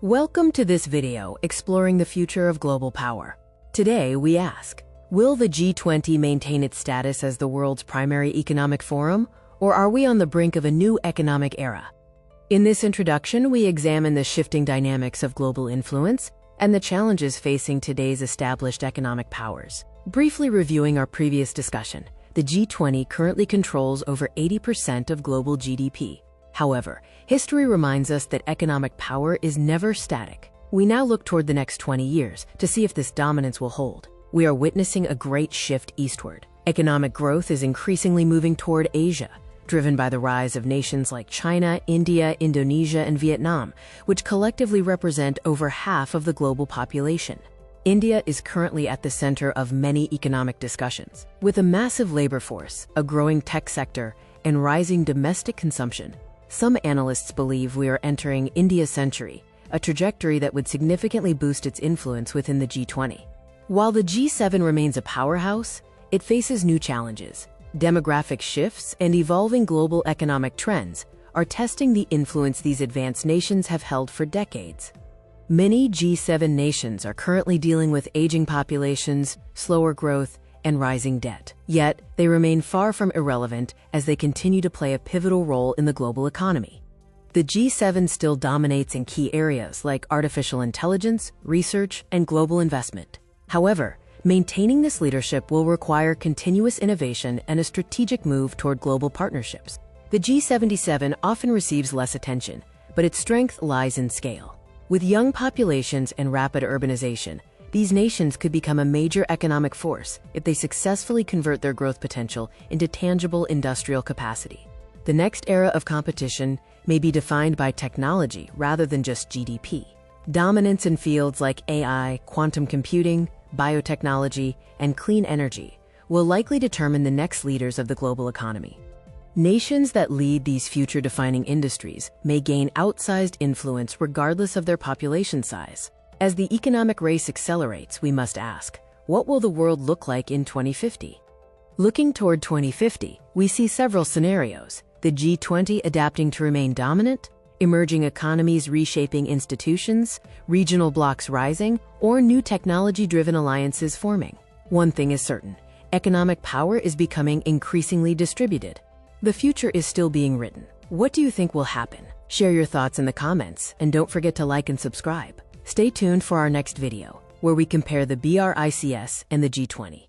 Welcome to this video exploring the future of global power. Today we ask, will the G20 maintain its status as the world's primary economic forum, or are we on the brink of a new economic era? In this introduction, we examine the shifting dynamics of global influence and the challenges facing today's established economic powers. Briefly reviewing our previous discussion, the G20 currently controls over 80% of global GDP. However, history reminds us that economic power is never static. We now look toward the next 20 years to see if this dominance will hold. We are witnessing a great shift eastward. Economic growth is increasingly moving toward Asia, driven by the rise of nations like China, India, Indonesia, and Vietnam, which collectively represent over half of the global population. India is currently at the center of many economic discussions. With a massive labor force, a growing tech sector, and rising domestic consumption, some analysts believe we are entering India's century, a trajectory that would significantly boost its influence within the G20. While the G7 remains a powerhouse, it faces new challenges. Demographic shifts and evolving global economic trends are testing the influence these advanced nations have held for decades. Many G7 nations are currently dealing with aging populations, slower growth, and rising debt. Yet, they remain far from irrelevant as they continue to play a pivotal role in the global economy. The G7 still dominates in key areas like artificial intelligence, research, and global investment. However, maintaining this leadership will require continuous innovation and a strategic move toward global partnerships. The G77 often receives less attention, but its strength lies in scale. With young populations and rapid urbanization, these nations could become a major economic force if they successfully convert their growth potential into tangible industrial capacity. The next era of competition may be defined by technology rather than just GDP. Dominance in fields like AI, quantum computing, biotechnology, and clean energy will likely determine the next leaders of the global economy. Nations that lead these future-defining industries may gain outsized influence regardless of their population size. As the economic race accelerates, we must ask, what will the world look like in 2050? Looking toward 2050, we see several scenarios: the G20 adapting to remain dominant, emerging economies reshaping institutions, regional blocs rising, or new technology-driven alliances forming. One thing is certain: economic power is becoming increasingly distributed. The future is still being written. What do you think will happen? Share your thoughts in the comments, and don't forget to like and subscribe. Stay tuned for our next video, where we compare the BRICS and the G20.